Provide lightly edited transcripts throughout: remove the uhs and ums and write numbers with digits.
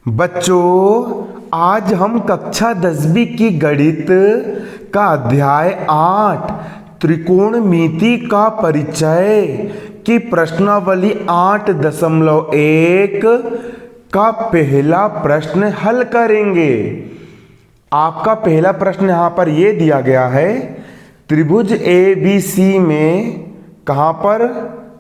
बच्चों, आज हम कक्षा 10वीं की गणित का अध्याय 8 त्रिकोणमिति का परिचय की प्रश्नावली 8.1 का पहला प्रश्न हल करेंगे। आपका पहला प्रश्न यहाँ पर ये दिया गया है, त्रिभुज ABC में, कहाँ पर?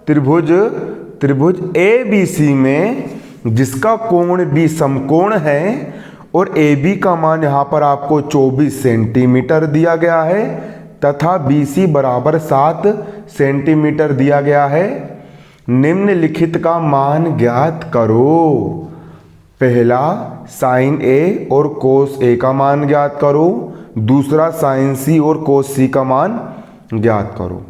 त्रिभुज ABC में जिसका कोण B समकोण है और AB का मान यहाँ पर आपको 24 सेंटीमीटर दिया गया है तथा BC बराबर 7 सेंटीमीटर दिया गया है। निम्नलिखित का मान ज्ञात करो। पहला साइन A और कोस A का मान ज्ञात करो। दूसरा साइन C और कोस C का मान ज्ञात करो।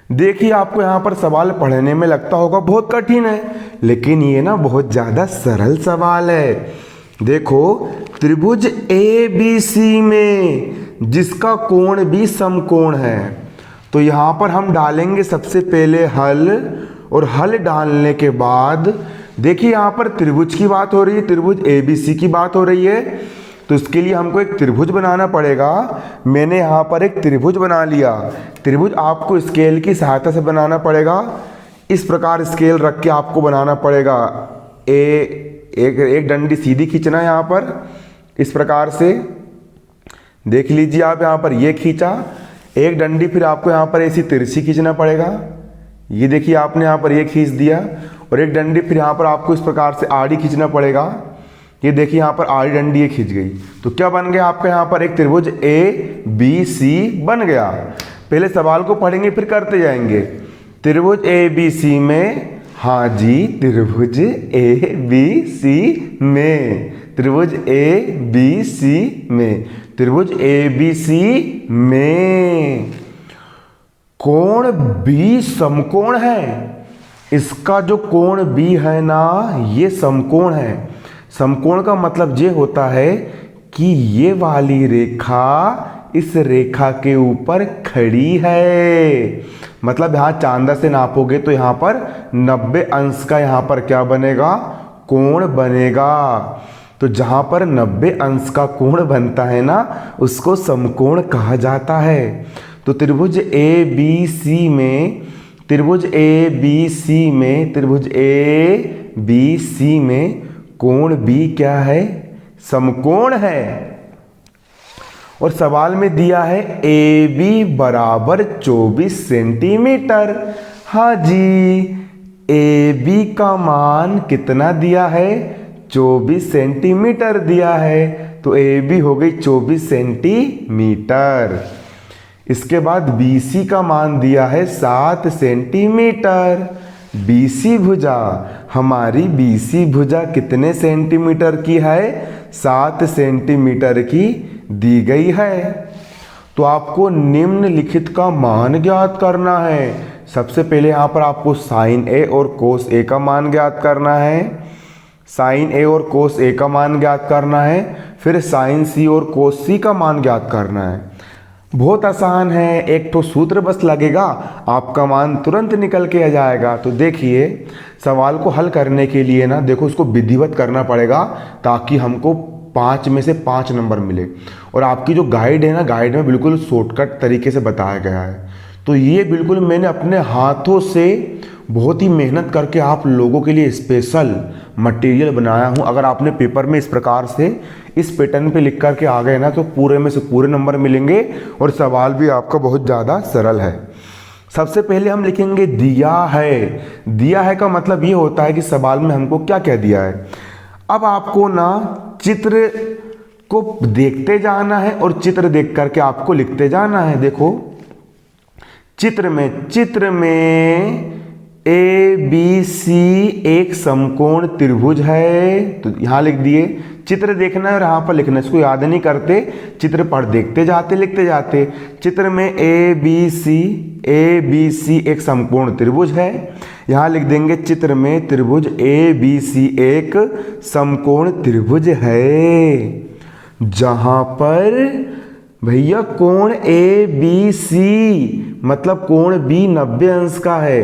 देखिए, आपको यहाँ पर सवाल पढ़ने में लगता होगा बहुत कठिन है, लेकिन ये ना बहुत ज़्यादा सरल सवाल है। देखो, त्रिभुज ABC में जिसका कोण भी समकोण है, तो यहाँ पर हम डालेंगे सबसे पहले हल, और हल डालने के बाद देखिए यहाँ पर त्रिभुज की बात हो रही है, त्रिभुज ABC की बात हो रही है, तो इसके लिए हमको एक त्रिभुज बनाना पड़ेगा। मैंने यहाँ पर एक त्रिभुज बना लिया। त्रिभुज आपको स्केल की सहायता से बनाना पड़ेगा। इस प्रकार स्केल रख के आपको बनाना पड़ेगा। एक डंडी सीधी खींचना है यहाँ पर, इस प्रकार से देख लीजिए आप, यहाँ पर ये खींचा। एक डंडी फिर आपको यहाँ पर ऐसी तिरछी खींचना पड़ेगा। ये देखिए, आपने यहाँ पर ये खींच दिया, और एक डंडी फिर यहाँ पर आपको इस प्रकार से आड़ी खींचना पड़ेगा। ये देखिए, यहाँ पर आड़ी डंडी ये खींच गई, तो क्या बन गया आपका यहाँ पर एक त्रिभुज ABC बन गया। पहले सवाल को पढ़ेंगे फिर करते जाएंगे। त्रिभुज ABC में, हाँ जी, त्रिभुज ABC में, त्रिभुज ABC में, त्रिभुज ABC में कोण B समकोण है। इसका जो कोण B है ना, ये समकोण है। समकोण का मतलब ये होता है कि ये वाली रेखा इस रेखा के ऊपर खड़ी है। मतलब यहाँ चांदा से नापोगे तो यहाँ पर 90 अंश का यहाँ पर क्या बनेगा? कोण बनेगा। तो जहाँ पर 90 अंश का कोण बनता है ना, उसको समकोण कहा जाता है। तो त्रिभुज ABC में, त्रिभुज ABC में, त्रिभुज ABC में कोण B क्या है? समकोण है। और सवाल में दिया है AB बराबर 24 सेंटीमीटर। हाँ जी, AB का मान कितना दिया है? 24 सेंटीमीटर दिया है। तो AB हो गई 24 सेंटीमीटर। इसके बाद BC का मान दिया है 7 सेंटीमीटर। BC भुजा, हमारी BC भुजा कितने सेंटीमीटर की है? 7 सेंटीमीटर की दी गई है। तो आपको निम्नलिखित का मान ज्ञात करना है। सबसे पहले यहाँ पर आपको साइन A और कोस A का मान ज्ञात करना है। साइन A और कोस A का मान ज्ञात करना है। फिर साइन C और कोस C का मान ज्ञात करना है। बहुत आसान है, एक तो सूत्र बस लगेगा, आपका मान तुरंत निकल के आ जाएगा। तो देखिए, सवाल को हल करने के लिए ना, देखो, उसको विधिवत करना पड़ेगा ताकि हमको 5 में से 5 नंबर मिले। और आपकी जो गाइड है ना, गाइड में बिल्कुल शॉर्टकट तरीके से बताया गया है। तो ये बिल्कुल मैंने अपने हाथों से बहुत ही मेहनत करके आप लोगों के लिए स्पेशल मटेरियल बनाया हूँ। अगर आपने पेपर में इस प्रकार से इस पैटर्न पे लिख करके आ गए ना, तो पूरे में से पूरे नंबर मिलेंगे और सवाल भी आपका बहुत ज़्यादा सरल है। सबसे पहले हम लिखेंगे दिया है। दिया है का मतलब ये होता है कि सवाल में हमको क्या क्या दिया है। अब आपको ना चित्र को देखते जाना है और चित्र देख करके आपको लिखते जाना है। देखो, चित्र में ABC एक समकोण त्रिभुज है, तो यहाँ लिख दिए। चित्र देखना है और यहाँ पर लिखना है, इसको याद नहीं करते, चित्र पढ़ देखते जाते, लिखते जाते। चित्र में ABC एक समकोण त्रिभुज है। यहाँ लिख देंगे चित्र में त्रिभुज ABC एक समकोण त्रिभुज है, जहाँ पर भैया कोण ABC मतलब कोण B 90 अंश का है।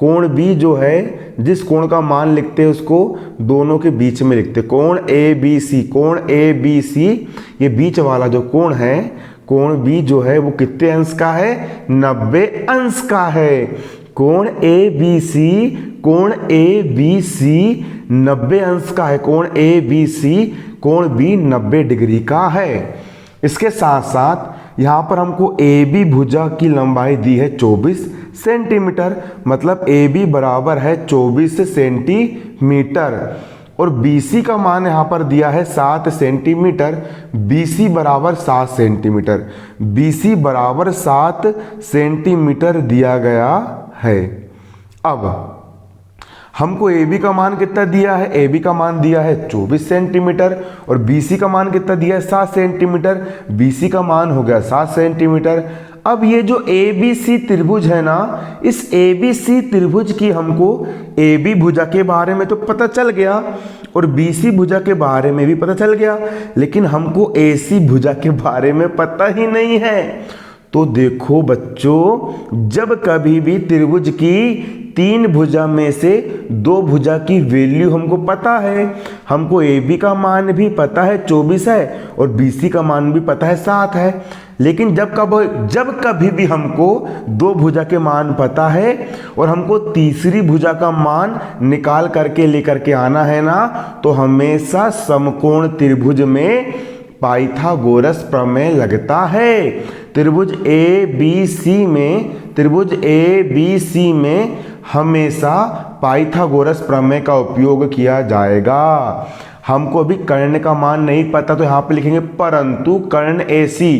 कोण बी जो है, जिस कोण का मान लिखते हैं उसको दोनों के बीच में लिखते हैं। कोण ए बी सी, कोण ए बी सी, ये बीच वाला जो कोण है, कोण बी जो है वो कितने अंश का है? 90 अंश का है। कोण ए बी सी, कोण ए बी सी 90 अंश का है। कोण ए बी सी, कोण बी 90 डिग्री का है। इसके साथ साथ यहाँ पर हमको ए बी भुजा की लंबाई दी है 24 सेंटीमीटर, मतलब ए बी बराबर है 24 सेंटीमीटर, और बी सी का मान यहाँ पर दिया है 7 सेंटीमीटर। बी सी बराबर 7 सेंटीमीटर, बी सी बराबर 7 सेंटीमीटर दिया गया है। अब हमको ए बी का मान कितना दिया है? ए बी का मान दिया है 24 सेंटीमीटर, और बी सी का मान कितना दिया है? 7 सेंटीमीटर। बी सी का मान हो गया 7 सेंटीमीटर। अब ये जो ए बी सी त्रिभुज है ना, इस ए बी सी त्रिभुज की हमको ए बी भुजा के बारे में तो पता चल गया और बी सी भुजा के बारे में भी पता चल गया, लेकिन हमको ए सी भुजा के बारे में पता ही नहीं है। तो देखो बच्चों, जब कभी भी त्रिभुज की 3 भुजा में से 2 भुजा की वैल्यू हमको पता है, हमको ए बी का मान भी पता है 24 है और बी सी का मान भी पता है 7 है, लेकिन जब कभी भी हमको 2 भुजा के मान पता है और हमको तीसरी भुजा का मान निकाल करके लेकर के आना है ना, तो हमेशा समकोण त्रिभुज में पाइथागोरस प्रमेय लगता है। त्रिभुज ए बी सी में हमेशा पाइथागोरस प्रमेय का उपयोग किया जाएगा। हमको अभी कर्ण का मान नहीं पता तो यहाँ पे लिखेंगे परंतु कर्ण ए सी।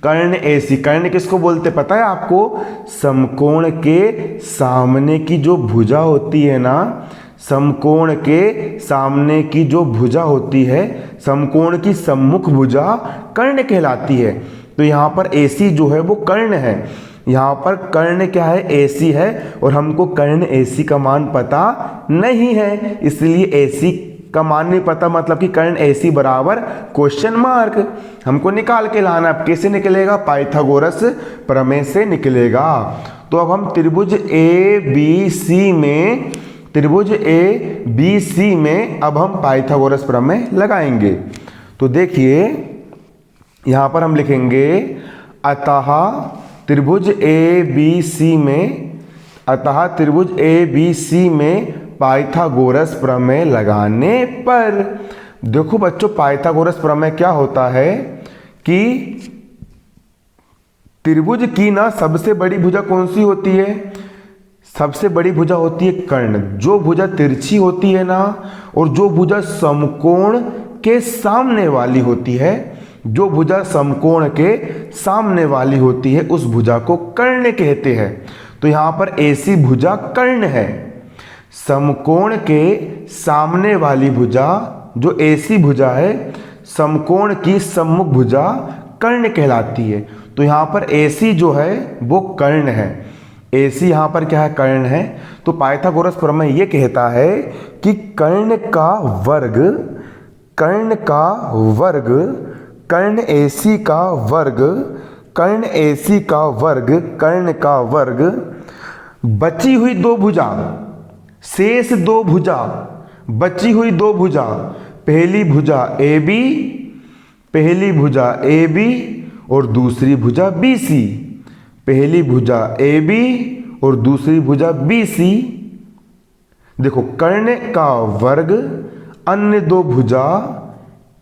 कर्ण किसको बोलते पता है आपको? समकोण के सामने की जो भुजा होती है ना, समकोण के सामने की जो भुजा होती है, समकोण की सम्मुख भुजा कर्ण कहलाती है। तो यहाँ पर AC जो है वो कर्ण है, यहाँ पर कर्ण क्या है? AC है, और हमको कर्ण AC का मान पता नहीं है, इसलिए AC का मान नहीं पता, मतलब कि कर्ण AC बराबर क्वेश्चन मार्क हमको निकाल के लाना। अब कैसे निकलेगा? पाइथागोरस प्रमेय से निकलेगा। तो अब हम त्रिभुज ए बी सी में अब हम पाइथागोरस प्रमेय लगाएंगे। तो देखिए यहाँ पर हम लिखेंगे अतः त्रिभुज ए बी सी में पाइथागोरस प्रमेय लगाने पर, देखो बच्चों पाइथागोरस प्रमेय क्या होता है कि त्रिभुज की ना सबसे बड़ी भुजा कौन सी होती है? सबसे बड़ी भुजा होती है कर्ण। जो भुजा तिरछी होती है ना, और जो भुजा समकोण के सामने वाली होती है, जो भुजा समकोण के सामने वाली होती है उस भुजा को कर्ण कहते हैं। तो यहाँ पर AC भुजा कर्ण है। समकोण के सामने वाली भुजा जो AC भुजा है, समकोण की सम्मुख भुजा कर्ण कहलाती है। तो यहाँ पर AC जो है वो कर्ण है। AC यहाँ पर क्या है? कर्ण है। तो पाइथागोरस प्रमेय ये कहता है कि कर्ण AC का वर्ग बची हुई 2 भुजा, शेष 2 भुजा, बची हुई 2 भुजा, पहली भुजा AB और दूसरी भुजा BC, पहली भुजा AB और दूसरी भुजा BC। देखो कर्ण का वर्ग अन्य 2 भुजा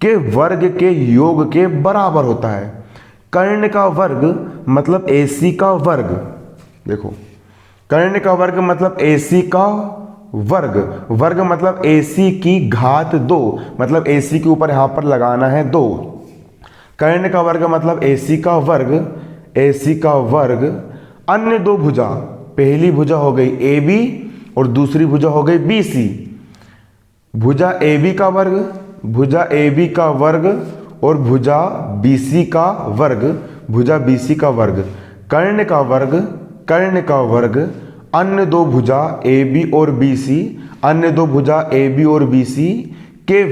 के वर्ग के योग के बराबर होता है। कर्ण का वर्ग मतलब AC का वर्ग, देखो कर्ण का वर्ग मतलब AC का वर्ग मतलब AC की घात 2, मतलब AC के ऊपर यहाँ पर लगाना है 2। कर्ण का वर्ग मतलब AC का वर्ग अन्य 2 भुजा, पहली भुजा हो गई AB और दूसरी भुजा हो गई BC। भुजा AB का वर्ग और भुजा BC का वर्ग, कर्ण का वर्ग अन्य 2 भुजा AB और BC, अन्य 2 भुजा AB और BC के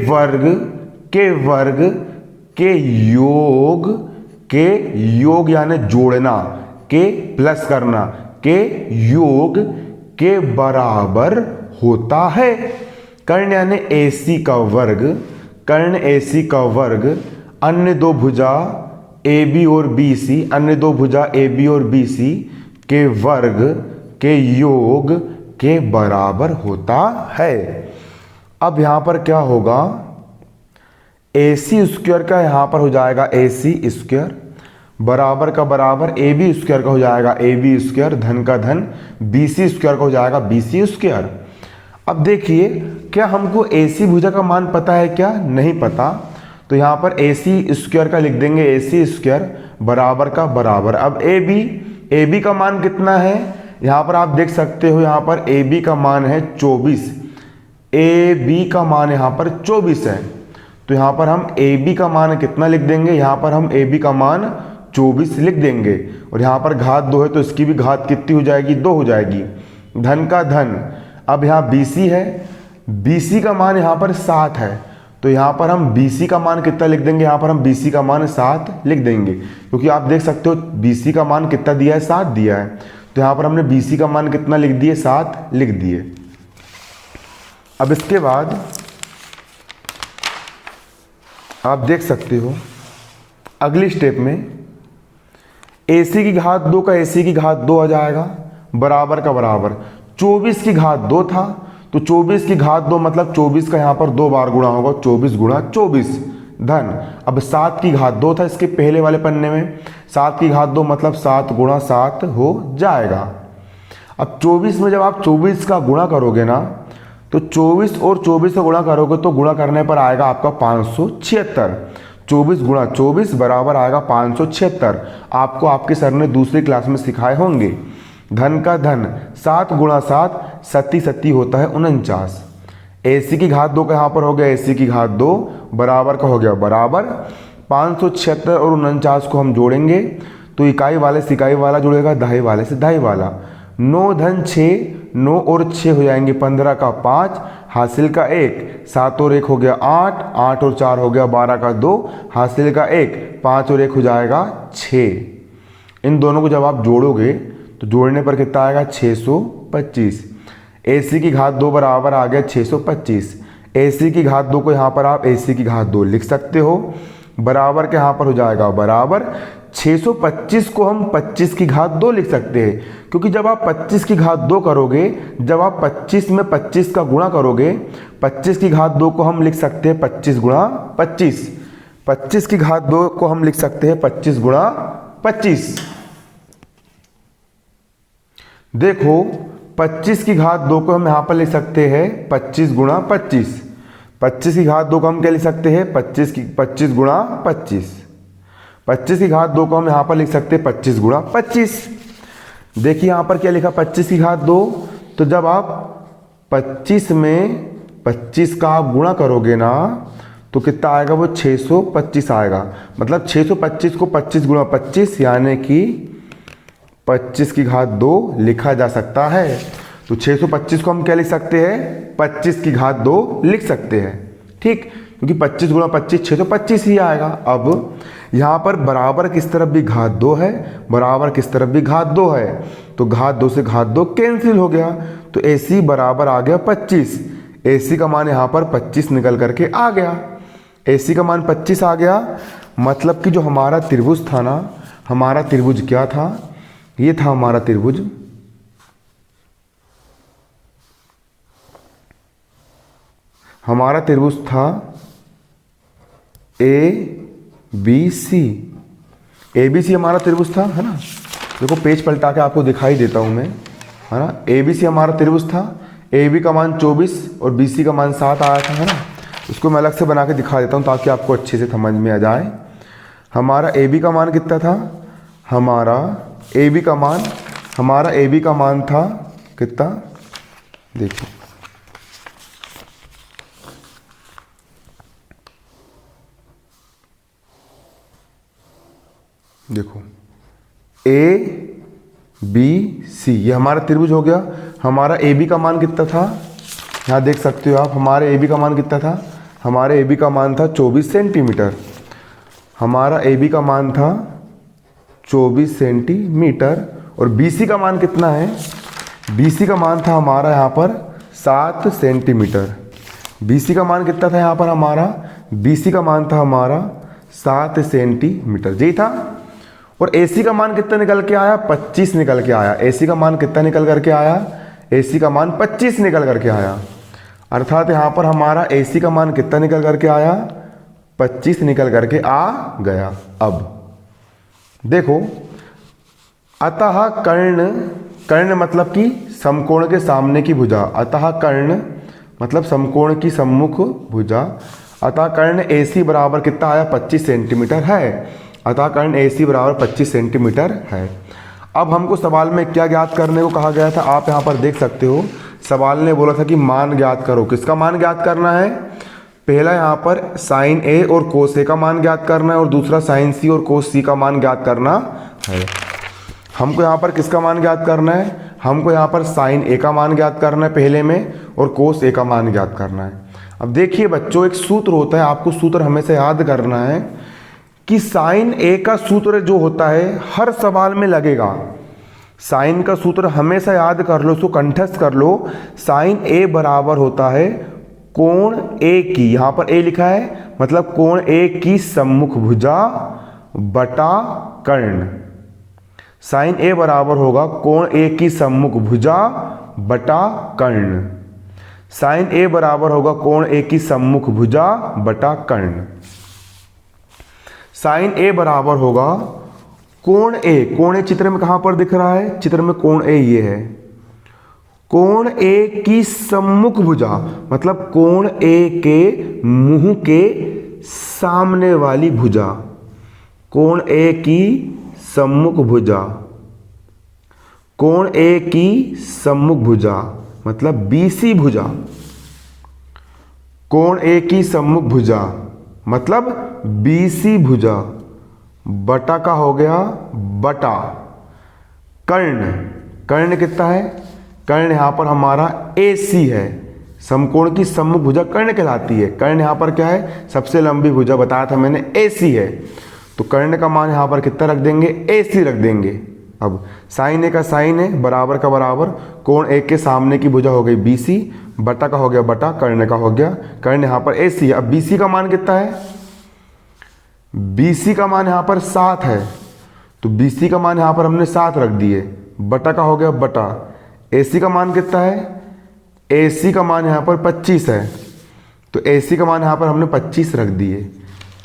वर्ग के योग यानी जोड़ना, के प्लस करना, के योग के बराबर होता है। कर्ण यानी AC का वर्ग, कर्ण AC का वर्ग अन्य दो भुजा AB और BC, अन्य दो भुजा AB और BC के वर्ग के योग के बराबर होता है। अब यहां पर क्या होगा, AC स्क्वायर का यहां पर हो जाएगा AC स्क्वायर, बराबर का बराबर AB स्क्वायर का हो जाएगा AB स्क्वायर, धन का धन BC स्क्वायर का हो जाएगा BC स्क्वायर। अब देखिए, क्या हमको AC भुजा का मान पता है क्या? नहीं पता, तो यहाँ पर AC स्क्वायर का लिख देंगे AC स्क्वायर बराबर का बराबर। अब AB का मान कितना है? यहाँ पर आप देख सकते हो, यहाँ पर AB का मान है 24, AB का मान यहाँ पर 24 है, तो यहाँ पर हम AB का मान कितना लिख देंगे? यहाँ पर हम AB का मान 24 लिख देंगे, और यहाँ पर घात 2 है तो इसकी भी घात कितनी हो जाएगी? 2 हो जाएगी, धन का धन। अब यहाँ BC है, BC का मान यहाँ पर 7 है, तो यहाँ पर हम BC का मान कितना लिख देंगे? यहाँ पर हम BC का मान 7 लिख देंगे, क्योंकि आप देख सकते हो BC का मान कितना दिया है? 7 दिया है, तो यहाँ पर हमने BC का मान कितना लिख दिए? 7 लिख दिए। अब इसके बाद आप देख सकते हो अगली स्टेप में AC की घात 2 का AC की घात 2 आ जाएगा, बराबर का बराबर। 24 की घात 2 था, तो 24 की घात 2 मतलब 24 का यहाँ पर 2 बार गुणा होगा, 24 गुणा 24 धन। अब 7 की घात 2 था इसके पहले वाले पन्ने में, 7 की घात 2 मतलब 7 गुणा 7 हो जाएगा। अब 24 में जब आप 24 का गुणा करोगे ना, तो 24 और 24 का गुणा करोगे तो गुणा करने पर आएगा आपका 576। 24 गुणा 24 बराबर आएगा 576। आपको आपके सर ने दूसरी क्लास में सिखाए होंगे। धन का धन 7 गुणा 7 सत्ती सत्ती होता है 49। AC की घात 2 का यहाँ पर हो गया AC की घात 2 बराबर का हो गया बराबर 576 और 49 को हम जोड़ेंगे तो इकाई वाले से इकाई वाला जुड़ेगा, दहाई वाले से दहाई वाला। 9 धन 6, 9 और 6 हो जाएंगे 15 का 5, हासिल का 1, 7 और 1 हो गया 8, 8 और 4 हो गया 12 का 2, हासिल का 1, 5 और 1 हो जाएगा 6। इन दोनों को जब आप जोड़ोगे तो जोड़ने पर कितना आएगा? 625। AC की घात 2 बराबर आ गया 625। AC की घात 2 को यहाँ पर आप AC की घात 2 लिख सकते हो, बराबर के यहाँ पर हो जाएगा बराबर 625 को हम 25 की घात 2 लिख सकते हैं, क्योंकि जब आप 25 की घात 2 करोगे, जब आप 25 में 25 का गुणा करोगे, 25 की घात 2 को हम लिख सकते हैं 25 गुणा 25। 25 की घात 2 को हम लिख सकते हैं 25 गुणा 25। देखो 25 की घात 2 को हम यहाँ पर लिख सकते हैं 25 गुणा 25। 25 की घात 2 को हम क्या लिख सकते हैं? 25 गुणा 25। 25 की घात 2 को हम यहाँ पर लिख सकते हैं 25 गुणा 25। देखिए यहाँ पर क्या लिखा? 25 की घात 2, तो जब आप 25 में 25 का आप गुणा करोगे ना, तो कितना आएगा? वो 625 आएगा। मतलब 625 को 25 गुणा 25 यानी कि 25 की घात 2 लिखा जा सकता है। तो 625 को हम क्या लिख सकते हैं? 25 की घात 2 लिख सकते हैं, ठीक, क्योंकि 25 गुणा 25 625 ही आएगा। अब यहाँ पर बराबर किस तरफ भी घात 2 है, बराबर किस तरफ भी घात 2 है, तो घात 2 से घात 2 कैंसिल हो गया, तो AC बराबर आ गया 25। AC का मान यहाँ पर 25 निकल करके आ गया। AC का मान 25 आ गया, मतलब कि जो हमारा त्रिभुज था ना, हमारा त्रिभुज क्या था? ये था हमारा त्रिभुज, हमारा त्रिभुज था ABC। ABC हमारा त्रिभुज था, है ना। देखो पेज पलटा के आपको दिखाई देता हूं मैं, है ना। ABC हमारा त्रिभुज था, AB का मान 24 और BC का मान 7 आया था, है ना। इसको मैं अलग से बना के दिखा देता हूं ताकि आपको अच्छे से समझ में आ जाए। हमारा AB का मान कितना था? हमारा AB का मान था कितना? देखिए, देखो ABC ये हमारा त्रिभुज हो गया। हमारा AB का मान कितना था? यहाँ देख सकते हो आप, हमारे AB का मान कितना था? हमारे AB का मान था 24 सेंटीमीटर। हमारा AB का मान था 24 सेंटीमीटर। और BC का मान कितना है? BC का मान था हमारा यहाँ पर 7 सेंटीमीटर। BC का मान कितना था यहाँ पर हमारा, BC का मान था हमारा 7 सेंटीमीटर जी था। और AC का मान कितना निकल के आया, 25 निकल के आया। AC का मान कितना निकल करके आया, AC का मान 25 निकल करके आया। अर्थात यहाँ पर हमारा AC का मान कितना निकल करके आया, 25 निकल करके आ गया। अब देखो, अतः कर्ण, कर्ण मतलब कि समकोण के सामने की भुजा, अतः कर्ण मतलब समकोण की सम्मुख भुजा। अतः कर्ण AC बराबर कितना आया, 25 सेंटीमीटर है। अतः कर्ण AC बराबर 25 सेंटीमीटर है। अब हमको सवाल में क्या ज्ञात करने को कहा गया था, आप यहाँ पर देख सकते हो। सवाल ने बोला था कि मान ज्ञात करो। किसका मान ज्ञात करना है, पहला यहाँ पर साइन A और कोस A का मान ज्ञात करना है, और दूसरा साइन C और कोस C का मान ज्ञात करना है। हमको यहाँ पर किसका मान ज्ञात करना है, हमको यहाँ पर साइन A का मान ज्ञात करना है पहले में, और कोस A का मान ज्ञात करना है। अब देखिए बच्चों, एक सूत्र होता है, आपको सूत्र हमेशा याद करना है कि साइन A का सूत्र जो होता है हर सवाल में लगेगा। साइन का सूत्र हमेशा याद कर लो, उसको कंठस्थ कर लो। साइन A बराबर होता है कोण A की, यहाँ पर A लिखा है मतलब कोण A की सम्मुख भुजा बटा कर्ण। साइन A बराबर होगा कोण A की सम्मुख भुजा बटा कर्ण। साइन A बराबर होगा कोण A की सम्मुख भुजा बटा कर्ण। साइन A बराबर होगा कोण A, कोण A चित्र में कहां पर दिख रहा है, चित्र में कोण A ये है। कोण A की सम्मुख भुजा मतलब कोण A के मुंह के सामने वाली भुजा, कोण A की सम्मुख भुजा, कोण A की सम्मुख भुजा मतलब BC भुजा, कोण A की सम्मुख भुजा मतलब BC भुजा बटा का हो गया बटा कर्ण। कर्ण कितना है, कर्ण यहां पर हमारा AC है। समकोण की सम्मुख भुजा कर्ण कहलाती है। कर्ण यहां पर क्या है, सबसे लंबी भुजा बताया था मैंने, AC है। तो कर्ण का मान यहां पर कितना रख देंगे, AC रख देंगे। अब साइन A का साइन A बराबर का बराबर कोण A के सामने की भुजा हो गई BC बटा का हो गया बटा कर्ण का हो गया, कर्ण यहां पर AC है। अब BC का मान कितना है, BC का मान यहां पर 7 है, तो BC का मान यहां पर हमने 7 रख दिए, बटा का हो गया बटा। AC का मान कितना है, AC का मान यहां पर 25 है, तो AC का मान यहां पर हमने 25 रख दिए।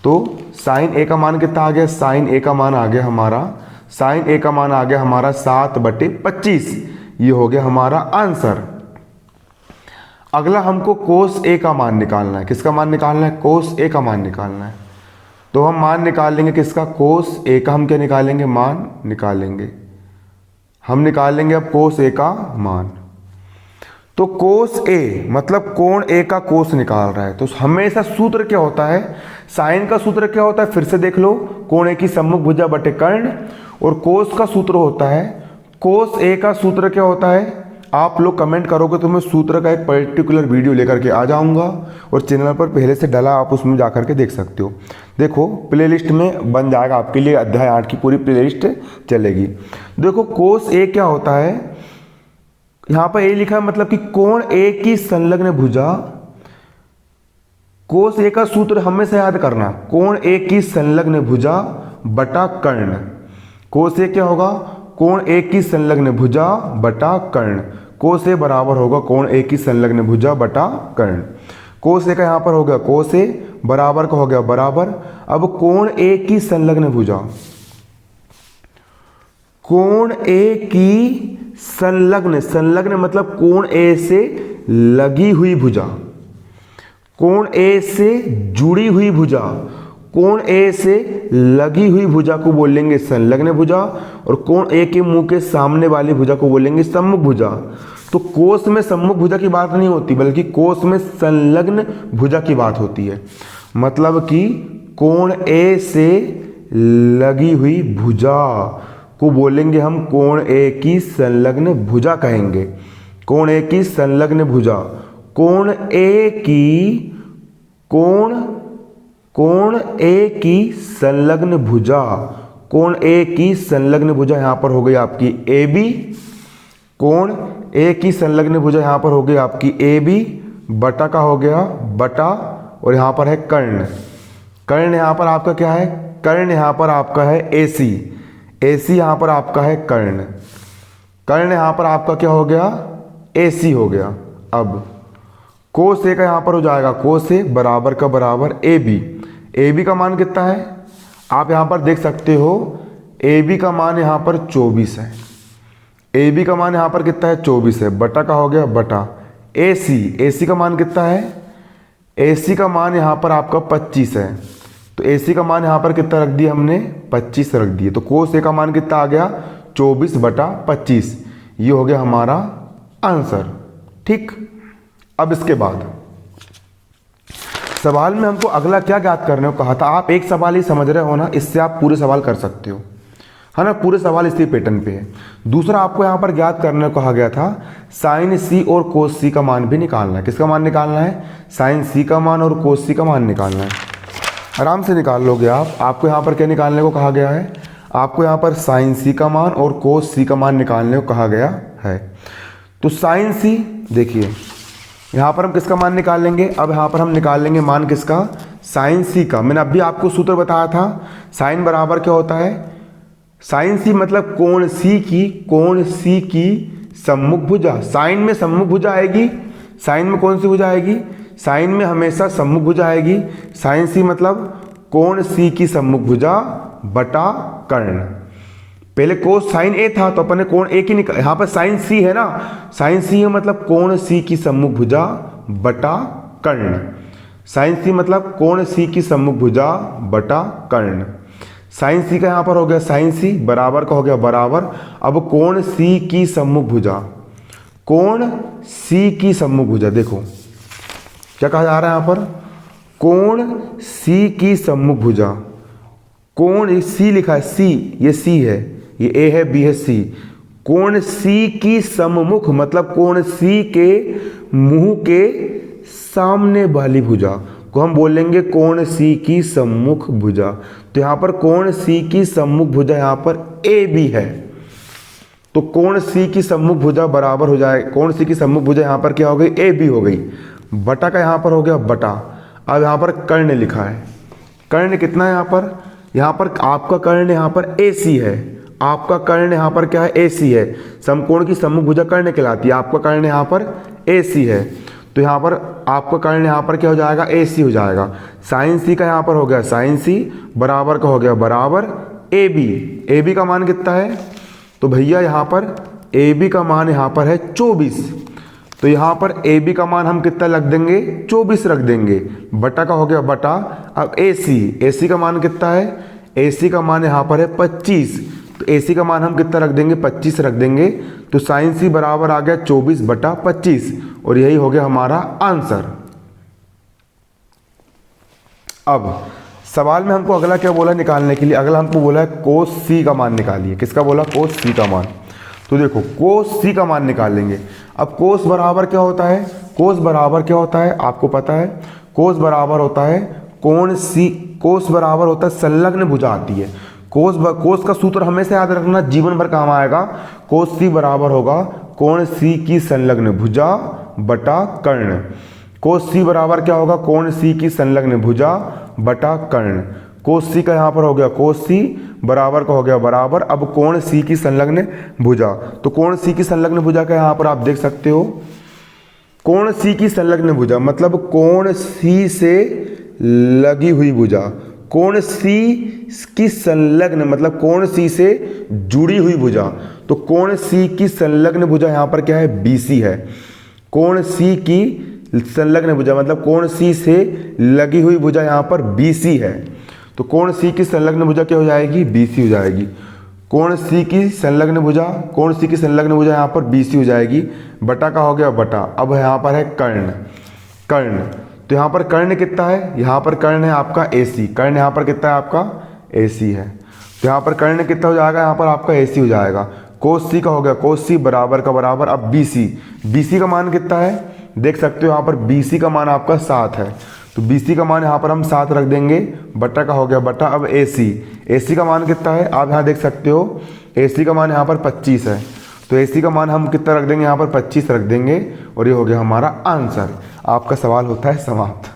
तो साइन A का मान कितना आ गया, साइन A का मान आ गया हमारा, साइन A का मान आ गया हमारा 7/25। ये हो गया हमारा आंसर। अगला हमको कोस A का मान निकालना है। किसका मान निकालना है, कोस A का मान निकालना है। तो हम मान निकाल लेंगे किसका, कोस A का हम क्या निकालेंगे, मान निकालेंगे। हम निकालेंगे अब कोस A का मान। तो कोस A मतलब कोण A का कोस निकाल रहा है। तो हमेशा सूत्र क्या होता है, साइन का सूत्र क्या होता है, फिर से देख लो, कोण A की सम्मुख भुजा बटे कर्ण। और कोस का सूत्र होता है, कोस A का सूत्र क्या होता है, आप लोग कमेंट करोगे तो मैं सूत्र का एक पर्टिकुलर वीडियो लेकर के आ जाऊंगा, और चैनल पर पहले से डला, आप उसमें जाकर के देख सकते हो। देखो प्लेलिस्ट में बन जाएगा आपके लिए, अध्याय 8 की पूरी प्लेलिस्ट चलेगी। देखो कोस A क्या होता है, यहां पर A लिखा है मतलब कि कोण A की संलग्न भुजा। कोस A का सूत्र हमेशा याद करना, कोण A की संलग्न भुजा बटा कर्ण। कोस A क्या होगा, कोण A की संलग्न भुजा बटा कर्ण। कोस A बराबर होगा कोण A की संलग्न भुजा बटा कर्ण। कोस A का यहां पर हो गया कोस A, बराबर का हो गया बराबर। अब कोण A की संलग्न भुजा, कोण A की संलग्न, संलग्न मतलब कोण A से लगी हुई भुजा, कोण A से जुड़ी हुई भुजा, कोण A से लगी हुई भुजा को बोलेंगे संलग्न भुजा, और कोण A के मुंह के सामने वाली भुजा को बोलेंगे सम्मुख भुजा। तो कोस में सम्मुख भुजा की बात नहीं होती, बल्कि कोस में संलग्न भुजा की बात होती है। मतलब कि कोण A से लगी हुई भुजा को बोलेंगे हम कोण A की संलग्न भुजा कहेंगे। कोण A की संलग्न भुजा, कोण A की संलग्न भुजा, कोण A की संलग्न भुजा यहां पर हो गई आपकी AB। कोण ए की संलग्न भुजा यहाँ पर हो गई आपकी ए बी, बटा का हो गया बटा, और यहाँ पर है कर्ण। कर्ण यहाँ पर आपका क्या है, कर्ण यहाँ पर आपका है ए सी, ए सी यहाँ पर आपका है कर्ण, कर्ण यहाँ पर आपका क्या हो गया, ए सी हो गया। अब कोस ए का यहाँ पर हो जाएगा कोस ए बराबर का बराबर ए बी, ए बी का मान कितना है आप यहाँ पर देख सकते हो, ए बी का मान यहाँ पर 24 है, ए बी का मान यहाँ पर कितना है 24 है, बटा का हो गया बटा, ए सी का मान कितना है, ए सी का मान यहाँ पर आपका 25 है, तो ए सी का मान यहाँ पर कितना रख दिया हमने 25 रख दिए, तो कोस ए का मान कितना आ गया 24 बटा 25, ये हो गया हमारा आंसर। ठीक, अब इसके बाद सवाल में हमको अगला क्या ज्ञात करने को कहा था, आप एक सवाल ही समझ रहे हो ना, इससे आप पूरे सवाल कर सकते हो, है ना, पूरे सवाल इसी पैटर्न पे है। दूसरा आपको यहाँ पर ज्ञात करने को कहा गया था साइन सी और कोस सी का मान भी निकालना है। किसका मान निकालना है, साइन सी का मान और कोस सी का मान निकालना है। आराम से निकाल लोगे आप। आपको यहाँ पर क्या निकालने को कहा गया है, आपको यहाँ पर साइन सी का मान और कोस सी का मान निकालने को कहा गया है। तो साइन सी देखिए, यहाँ पर हम किसका मान निकालेंगे, अब यहाँ पर हम निकाल लेंगे मान किसका, साइन सी का। मैंने अभी आपको सूत्र बताया था, साइन बराबर क्या होता है, साइन सी मतलब कोण सी की सम्मुख भुजा। साइन में सम्मुख भुजा आएगी, साइन में कौन सी भुजा आएगी, साइन में हमेशा सम्मुख भुजा आएगी। साइन सी मतलब कोण सी की सम्मुख भुजा बटा कर्ण। पहले कोस साइन ए था तो अपन ने कोण ए की निकाल, यहाँ पर साइन सी है ना, साइन सी है मतलब कोण सी की सम्मुख भुजा बटा कर्ण। साइन सी मतलब कोण सी की सम्मुख भुजा बटा कर्ण। साइन सी का यहाँ पर हो गया साइन सी बराबर का हो गया बराबर। अब कोण सी की सम्मुख भुजा, कोण सी की सम्मुख भुजा, देखो क्या कहा जा रहा है यहाँ पर, कोण सी की सम्मुख भुजा, कोण सी लिखा है, सी ये सी है, ये ए है बी है सी, कोण सी की सम्मुख मतलब कोण सी के मुंह के सामने वाली भुजा को हम बोलेंगे कोण सी की सम्मुख भुजा। तो यहाँ पर कोण सी की सम्मुख भुजा यहाँ पर ए बी है, तो कोण सी की सम्मुख भुजा बराबर हो जाए, कोण सी की सम्मुख भुजा यहाँ पर क्या हो गई, ए बी हो गई, बटा का यहाँ पर हो गया बटा। अब यहाँ पर कर्ण लिखा है, कर्ण कितना है यहाँ पर आपका कर्ण यहाँ पर ए सी है, आपका कर्ण यहाँ पर क्या है ए सी है, समकोण की सम्मुख भुजा कर्ण कहलाती है, आपका कर्ण यहाँ पर ए सी है, तो यहाँ पर आपका कर्ण यहाँ पर क्या हो जाएगा, ए सी हो जाएगा। साइन सी का यहाँ पर हो गया साइन सी बराबर का हो गया बराबर ए बी, ए बी का मान कितना है, तो भैया यहाँ पर ए बी का मान यहाँ पर है 24, तो यहाँ पर ए बी का मान हम कितना रख देंगे 24 रख देंगे, बटा का हो गया बटा। अब ए सी का मान कितना है, ए सी का मान यहाँ पर है 25, तो ए सी का मान हम कितना रख देंगे 25 रख देंगे, तो साइन सी बराबर आ गया 24 बटा 25, और यही हो गया हमारा आंसर। अब सवाल में हमको अगला क्या बोला निकालने के लिए, अगला हमको बोला है कोस सी का मान निकालिए। किसका बोला, कोस सी का मान। तो देखो कोस सी का मान निकालेंगे। अब कोस बराबर क्या होता है, कोस बराबर क्या होता है आपको पता है, कोस बराबर होता है कोण सी, कोस बराबर होता है संलग्न भुजा आती है। कोस का सूत्र हमेशा याद रखना, जीवन भर काम आएगा। कोस सी बराबर होगा कोण सी की संलग्न भुजा बटा कर्ण। कोस सी बराबर क्या होगा, कोण सी की संलग्न भुजा बटा कर्ण। कोस सी का यहाँ पर हो गया कोस सी बराबर का हो गया बराबर। अब कोण सी की संलग्न भुजा, तो कोण सी की संलग्न भुजा का यहाँ पर आप देख सकते हो, कोण सी की संलग्न भुजा मतलब कोण सी से लगी हुई भुजा, कोण सी की संलग्न मतलब कोण सी से जुड़ी हुई भुजा। तो कोण सी की संलग्न भुजा यहाँ पर क्या है, बीसी है। कोण सी की संलग्न भुजा मतलब कोण सी से लगी हुई भुजा यहाँ पर बीसी है, तो कोण सी की संलग्न भुजा क्या हो जाएगी, बीसी हो जाएगी। कोण सी की संलग्न भुजा, कोण सी की संलग्न भुजा यहाँ पर बीसी हो जाएगी, बटा का हो गया बटा। अब यहाँ पर है कर्ण, कर्ण तो यहाँ पर कर्ण कितना है, यहाँ पर कर्ण है आपका AC, कर्ण यहाँ पर कितना है आपका AC है, तो यहाँ पर कर्ण कितना हो जाएगा, यहाँ पर आपका AC हो जाएगा। कोस सी का हो गया कोस सी बराबर का बराबर। अब BC का मान कितना है देख सकते हो, यहाँ पर BC का मान आपका 7 है, तो BC का मान यहाँ पर हम 7 रख देंगे, बटा का हो गया बटा। अब AC का मान कितना है आप यहाँ देख सकते हो, AC का मान यहाँ पर 25 है, तो AC का मान हम कितना रख देंगे यहाँ पर 25 रख देंगे और ये हो गया हमारा आंसर। आपका सवाल होता है समाप्त।